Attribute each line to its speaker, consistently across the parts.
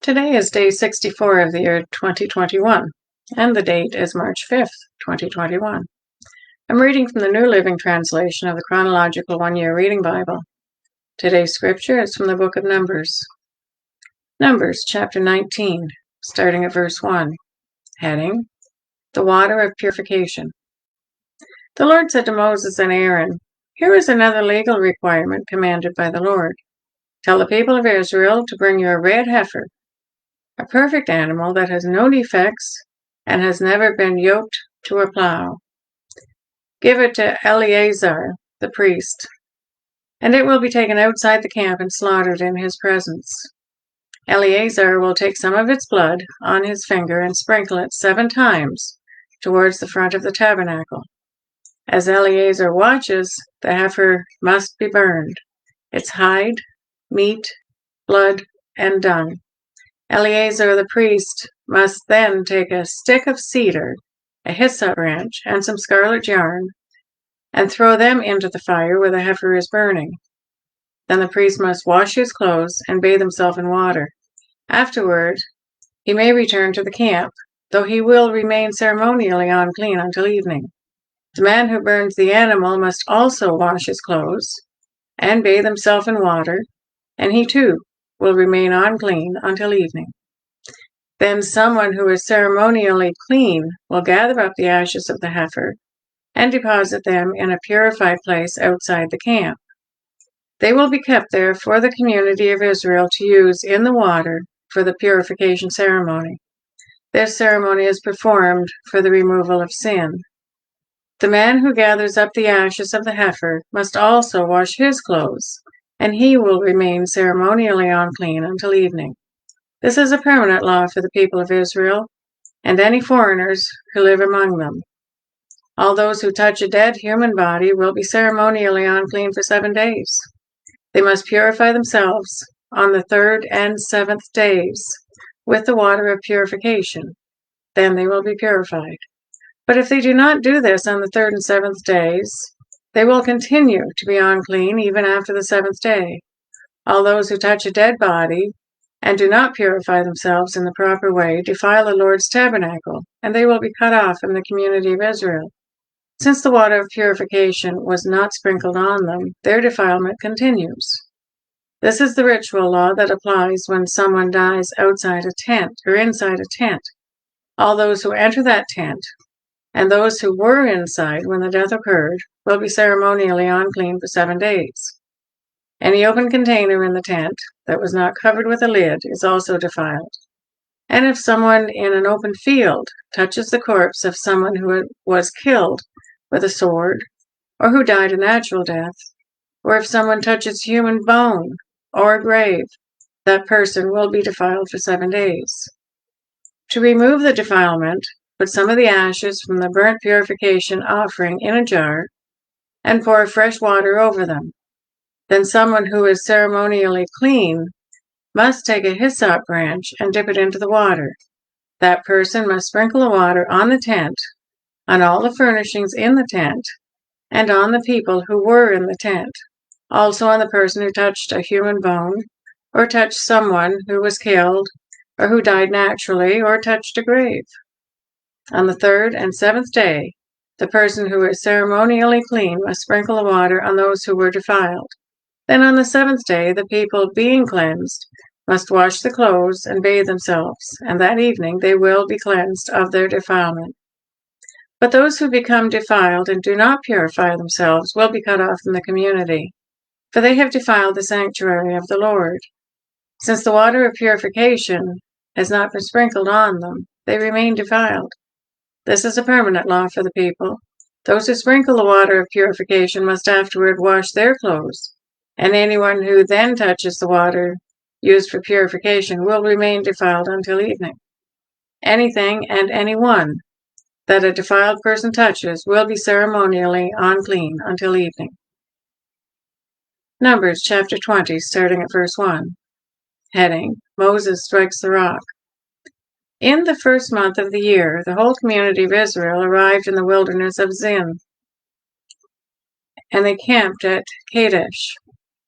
Speaker 1: Today is day 64 of the year 2021, and the date is March 5th, 2021. I'm reading from the New Living Translation of the Chronological One-Year Reading Bible. Today's scripture is from the book of Numbers. Numbers chapter 19, starting at verse 1. Heading, The Water of Purification. The Lord said to Moses and Aaron, "Here is another legal requirement commanded by the Lord. Tell the people of Israel to bring you a red heifer, a perfect animal that has no defects and has never been yoked to a plow. Give it to Eleazar, the priest, and it will be taken outside the camp and slaughtered in his presence. Eleazar will take some of its blood on his finger and sprinkle it 7 times towards the front of the tabernacle. As Eleazar watches, the heifer must be burned, its hide, meat, blood, and dung. Eleazar the priest must then take a stick of cedar, a hyssop branch, and some scarlet yarn, and throw them into the fire where the heifer is burning. Then the priest must wash his clothes and bathe himself in water. Afterward, he may return to the camp, though he will remain ceremonially unclean until evening. The man who burns the animal must also wash his clothes and bathe himself in water, and he too will remain unclean until evening. Then someone who is ceremonially clean will gather up the ashes of the heifer and deposit them in a purified place outside the camp. They will be kept there for the community of Israel to use in the water for the purification ceremony. This ceremony is performed for the removal of sin. The man who gathers up the ashes of the heifer must also wash his clothes, and he will remain ceremonially unclean until evening. This is a permanent law for the people of Israel and any foreigners who live among them. All those who touch a dead human body will be ceremonially unclean for 7 days. They must purify themselves on the 3rd and 7th days with the water of purification. Then they will be purified. But if they do not do this on the 3rd and 7th days, they will continue to be unclean even after the 7th day. All those who touch a dead body and do not purify themselves in the proper way defile the Lord's tabernacle, and they will be cut off from the community of Israel. Since the water of purification was not sprinkled on them, their defilement continues. This is the ritual law that applies when someone dies outside a tent or inside a tent. All those who enter that tent and those who were inside when the death occurred will be ceremonially unclean for 7 days. Any open container in the tent that was not covered with a lid is also defiled. And if someone in an open field touches the corpse of someone who was killed with a sword, or who died a natural death, or if someone touches human bone or a grave, that person will be defiled for 7 days. To remove the defilement, put some of the ashes from the burnt purification offering in a jar and pour fresh water over them. Then someone who is ceremonially clean must take a hyssop branch and dip it into the water. That person must sprinkle the water on the tent, on all the furnishings in the tent, and on the people who were in the tent, also on the person who touched a human bone, or touched someone who was killed, or who died naturally, or touched a grave. On the 3rd and 7th day, the person who is ceremonially clean must sprinkle the water on those who were defiled. Then on the 7th day, the people being cleansed must wash the clothes and bathe themselves, and that evening they will be cleansed of their defilement. But those who become defiled and do not purify themselves will be cut off from the community, for they have defiled the sanctuary of the Lord. Since the water of purification has not been sprinkled on them, they remain defiled. This is a permanent law for the people. Those who sprinkle the water of purification must afterward wash their clothes, and anyone who then touches the water used for purification will remain defiled until evening. Anything and anyone that a defiled person touches will be ceremonially unclean until evening. Numbers chapter 20, starting at verse 1. Heading, Moses strikes the rock. In the 1st month of the year, the whole community of Israel arrived in the wilderness of Zin, and they camped at Kadesh.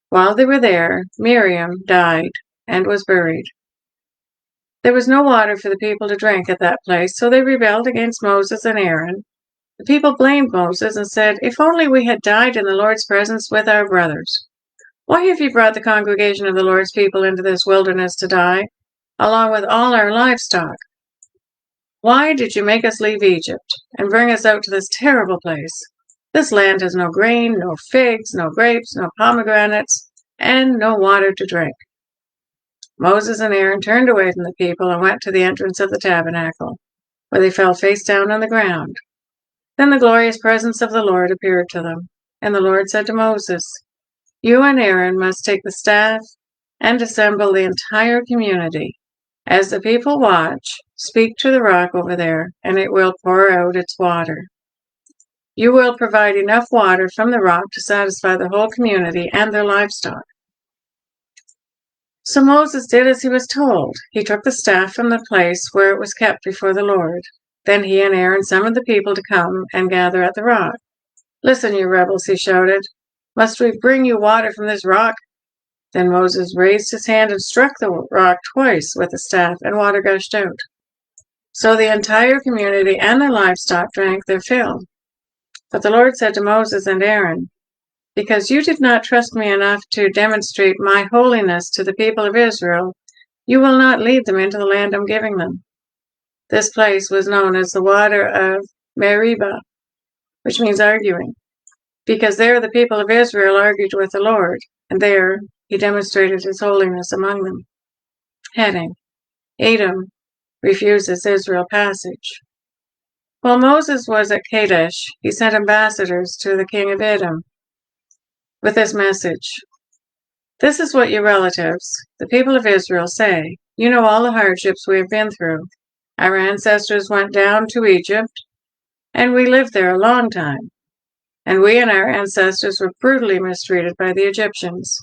Speaker 1: While they were there, Miriam died and was buried. There was no water for the people to drink at that place, so they rebelled against Moses and Aaron. The people blamed Moses and said, "If only we had died in the Lord's presence with our brothers. Why have you brought the congregation of the Lord's people into this wilderness to die, along with all our livestock? Why did you make us leave Egypt and bring us out to this terrible place? This land has no grain, no figs, no grapes, no pomegranates, and no water to drink." Moses and Aaron turned away from the people and went to the entrance of the tabernacle, where they fell face down on the ground. Then the glorious presence of the Lord appeared to them, and the Lord said to Moses, "You and Aaron must take the staff and assemble the entire community. As the people watch, speak to the rock over there, and it will pour out its water. You will provide enough water from the rock to satisfy the whole community and their livestock." So Moses did as he was told. He took the staff from the place where it was kept before the Lord. Then he and Aaron summoned the people to come and gather at the rock. "Listen, you rebels," he shouted. "Must we bring you water from this rock?" Then Moses raised his hand and struck the rock twice with the staff, and water gushed out. So the entire community and their livestock drank their fill. But the Lord said to Moses and Aaron, "Because you did not trust me enough to demonstrate my holiness to the people of Israel, you will not lead them into the land I'm giving them." This place was known as the water of Meribah, which means arguing, because there the people of Israel argued with the Lord, and there he demonstrated his holiness among them. Heading: Edom refuses Israel passage. While Moses was at Kadesh, he sent ambassadors to the king of Edom with this message: "This is what your relatives, the people of Israel, say. You know all the hardships we have been through. Our ancestors went down to Egypt, and we lived there a long time. And we and our ancestors were brutally mistreated by the Egyptians.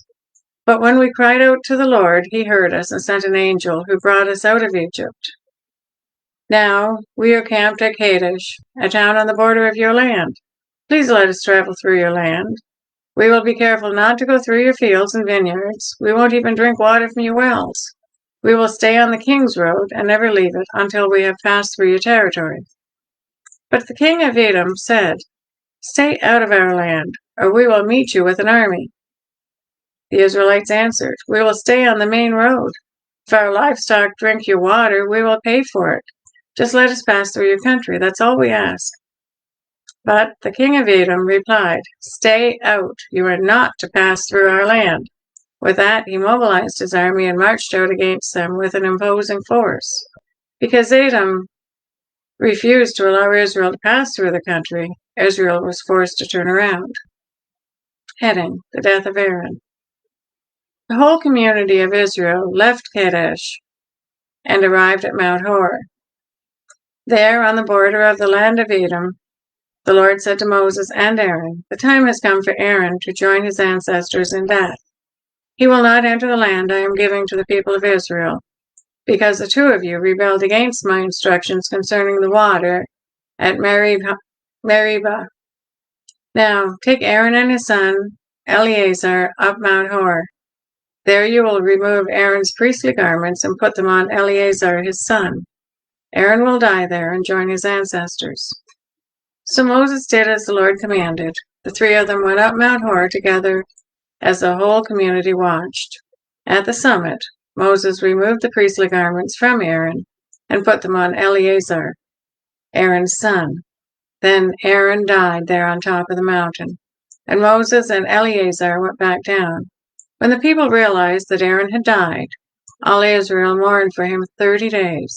Speaker 1: But when we cried out to the Lord, he heard us and sent an angel who brought us out of Egypt. Now we are camped at Kadesh, a town on the border of your land. Please let us travel through your land. We will be careful not to go through your fields and vineyards. We won't even drink water from your wells. We will stay on the king's road and never leave it until we have passed through your territory." But the king of Edom said, "Stay out of our land, or we will meet you with an army." The Israelites answered, "We will stay on the main road. If our livestock drink your water, we will pay for it. Just let us pass through your country. That's all we ask." But the king of Edom replied, "Stay out. You are not to pass through our land." With that, he mobilized his army and marched out against them with an imposing force. Because Edom refused to allow Israel to pass through the country, Israel was forced to turn around. Heading: The death of Aaron. The whole community of Israel left Kadesh and arrived at Mount Hor. There, on the border of the land of Edom, the Lord said to Moses and Aaron, "The time has come for Aaron to join his ancestors in death. He will not enter the land I am giving to the people of Israel, because the two of you rebelled against my instructions concerning the water at Meribah. Now take Aaron and his son Eleazar up Mount Hor. There you will remove Aaron's priestly garments and put them on Eleazar his son. Aaron will die there and join his ancestors." So Moses did as the Lord commanded. The three of them went up Mount Hor together as the whole community watched. At the summit, Moses removed the priestly garments from Aaron and put them on Eleazar, Aaron's son. Then Aaron died there on top of the mountain, and Moses and Eleazar went back down. When the people realized that Aaron had died, all Israel mourned for him 30 days.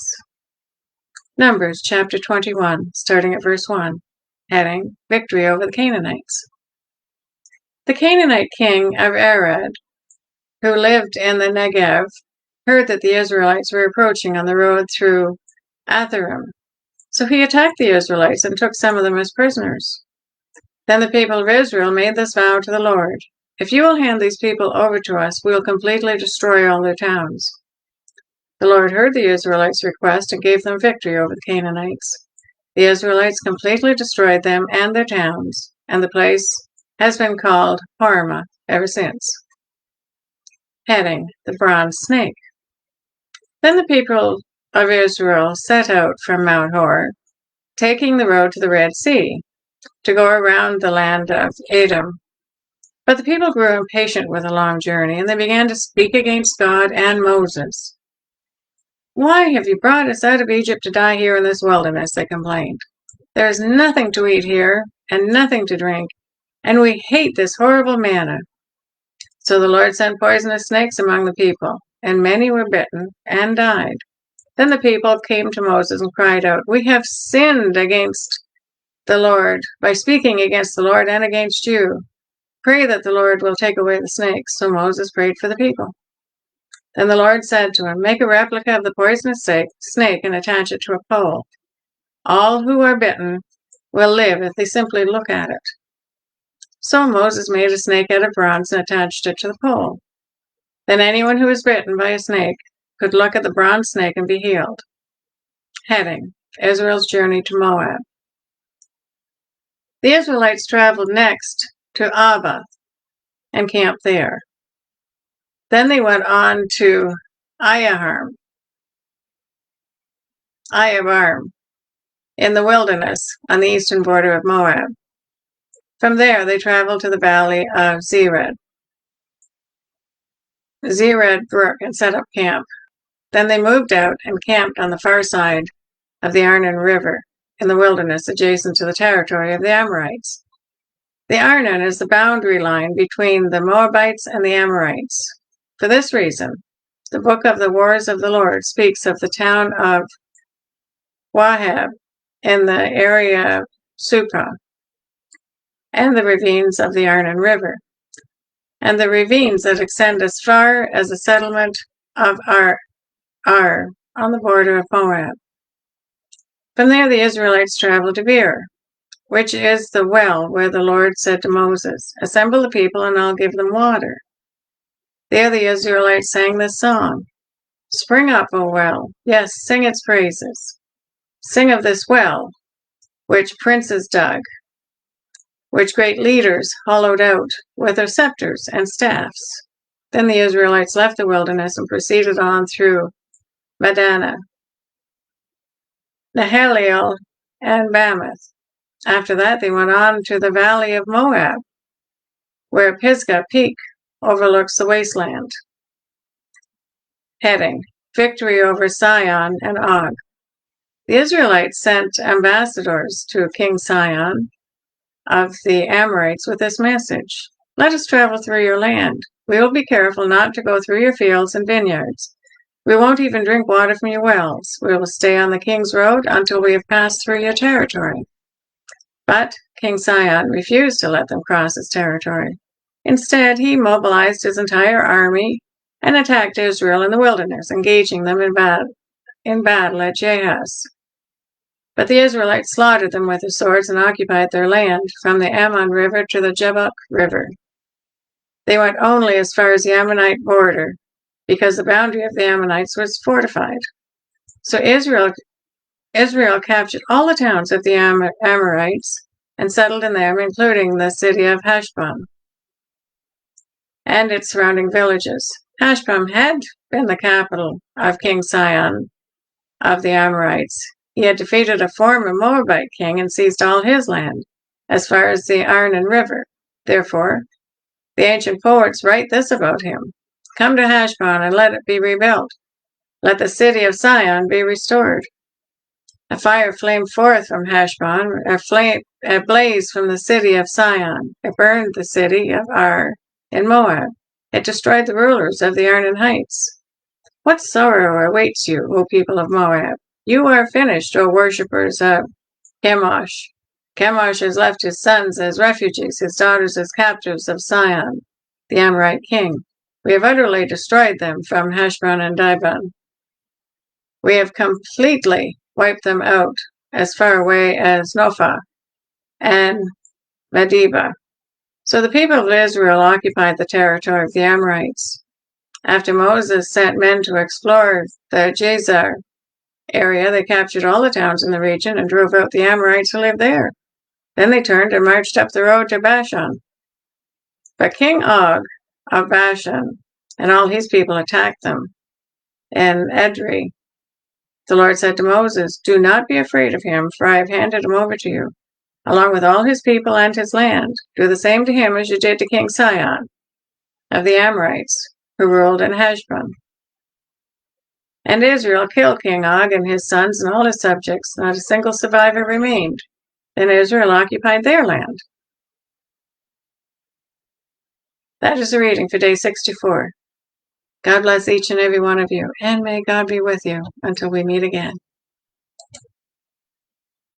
Speaker 1: Numbers chapter 21, starting at verse 1. Heading: Victory over the Canaanites. The Canaanite king of Arad, who lived in the Negev, heard that the Israelites were approaching on the road through Atharim. So he attacked the Israelites and took some of them as prisoners. Then the people of Israel made this vow to the Lord: "If you will hand these people over to us, we will completely destroy all their towns." The Lord heard the Israelites' request and gave them victory over the Canaanites. The Israelites completely destroyed them and their towns, and the place has been called Hormah ever since. Heading: The bronze snake. Then the people of Israel set out from Mount Hor, taking the road to the Red Sea, to go around the land of Edom. But the people grew impatient with a long journey, and they began to speak against God and Moses. "Why have you brought us out of Egypt to die here in this wilderness?" they complained. "There is nothing to eat here, and nothing to drink, and we hate this horrible manna." So the Lord sent poisonous snakes among the people, and many were bitten and died. Then the people came to Moses and cried out, "We have sinned against the Lord by speaking against the Lord and against you. Pray that the Lord will take away the snakes." So Moses prayed for the people. Then the Lord said to him, "Make a replica of the poisonous snake and attach it to a pole. All who are bitten will live if they simply look at it." So Moses made a snake out of bronze and attached it to the pole. Then anyone who was bitten by a snake could look at the bronze snake and be healed. Heading: Israel's journey to Moab. The Israelites traveled next to Abba and camped there. Then they went on to Ayabarm in the wilderness on the eastern border of Moab. From there they traveled to the valley of Zered Brook, and set up camp. Then they moved out and camped on the far side of the Arnon River in the wilderness adjacent to the territory of the Amorites. The Arnon is the boundary line between the Moabites and the Amorites. For this reason, the book of the Wars of the Lord speaks of the town of Wahab in the area of Sukkah and the ravines of the Arnon River, and the ravines that extend as far as the settlement of Ar on the border of Moab. From there the Israelites traveled to Beer, which is the well where the Lord said to Moses, "Assemble the people and I'll give them water." There the Israelites sang this song: "Spring up, O well, yes, sing its praises. Sing of this well, which princes dug, which great leaders hollowed out with their scepters and staffs." Then the Israelites left the wilderness and proceeded on through Madana, Nahaliel, and Bamoth. After that they went on to the valley of Moab, where Pisgah Peak overlooks the wasteland. Heading: Victory over Sihon and Og. The Israelites sent ambassadors to King Sihon of the Amorites with this message: "Let us travel through your land. We will be careful not to go through your fields and vineyards. We won't even drink water from your wells. We will stay on the king's road until we have passed through your territory." But King Sihon refused to let them cross his territory. Instead, he mobilized his entire army and attacked Israel in the wilderness, engaging them in battle at Jahaz. But the Israelites slaughtered them with their swords and occupied their land from the Ammon River to the Jabbok River. They went only as far as the Ammonite border, because the boundary of the Ammonites was fortified. So Israel captured all the towns of the Amorites and settled in them, including the city of Heshbon and its surrounding villages. Heshbon had been the capital of King Sihon of the Amorites. He had defeated a former Moabite king and seized all his land, as far as the Arnon River. Therefore, the ancient poets write this about him: "Come to Heshbon and let it be rebuilt. Let the city of Sihon be restored." A fire flamed forth from Heshbon, a blaze from the city of Sihon. It burned the city of Ar in Moab. It destroyed the rulers of the Arnon Heights. What sorrow awaits you, O people of Moab? You are finished, O worshippers of Chemosh. Chemosh has left his sons as refugees, his daughters as captives of Sihon, the Amorite king. We have utterly destroyed them from Heshbon and Dibon. We have completely wiped them out as far away as Nophah and Medeba. So the people of Israel occupied the territory of the Amorites. After Moses sent men to explore the Jazer area, they captured all the towns in the region and drove out the Amorites who lived there. Then they turned and marched up the road to Bashan. But King Og of Bashan and all his people attacked them in Edrei. The Lord said to Moses, "Do not be afraid of him, for I have handed him over to you, along with all his people and his land. Do the same to him as you did to King Sihon of the Amorites, who ruled in Heshbon." And Israel killed King Og and his sons and all his subjects. Not a single survivor remained. Then Israel occupied their land. That is the reading for day 64. God bless each and every one of you, and may God be with you until we meet again.